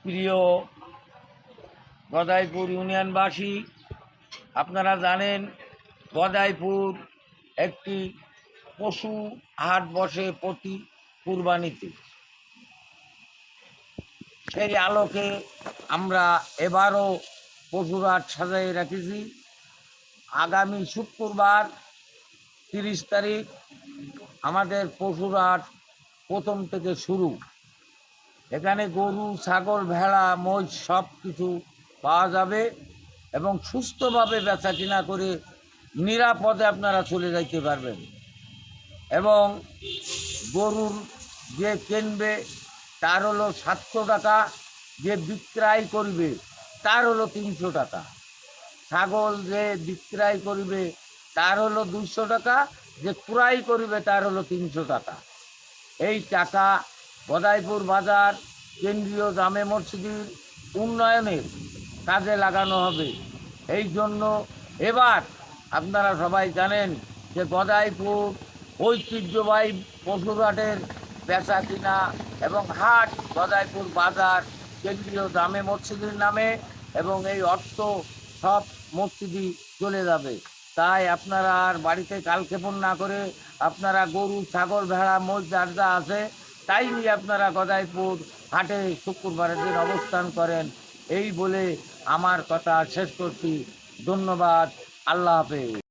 প্রিয় গদাইপুর ইউনিয়নবাসী, আপনারা জানেন গদাইপুর একটি পশু হাট বসে প্রতি কুরবানিতে। সেই আলোকে আমরা এবারও পশুর হাট সাজাই রেখেছি। আগামী শুক্রবার 30 তারিখ আমাদের পশুর হাট প্রথম থেকে শুরু। এখানে গরু, ছাগল, ভেড়া, মহিষ সব কিছু পাওয়া যাবে এবং সুস্থভাবে বেচা কিনা করে নিরাপদে আপনারা চলে যাইতে পারবেন। এবং গরুর যে কিনবে তার হলো 700 টাকা, যে বিক্রয় করবে তার হলো 300 টাকা, ছাগল যে বিক্রয় করবে তার হলো 200 টাকা, যে ক্রয় করবে তার হলো 300 টাকা। এই টাকা গদাইপুর বাজার কেন্দ্রীয় জামে মসজিদের উন্নয়নের কাজে লাগানো হবে। এই জন্য এবার আপনারা সবাই জানেন যে গদাইপুর ঐতিহ্যবাহী পশুর হাটের বেচা কিনা এবং হাট গদাইপুর বাজার কেন্দ্রীয় জামে মসজিদের নামে, এবং এই অর্থ সব মসজিদই চলে যাবে। তাই আপনারা আর বাড়িতে কালক্ষেপণ না করে আপনারা গরু, ছাগল, ভেড়া, মহিষ যার যা আছে তাই নিয়ে আপনারা গদাইপুর হাটে শুক্রবারের দিন অবস্থান করেন। এই বলে আমার কথা শেষ করছি। ধন্যবাদ। আল্লাহ হাফেজ।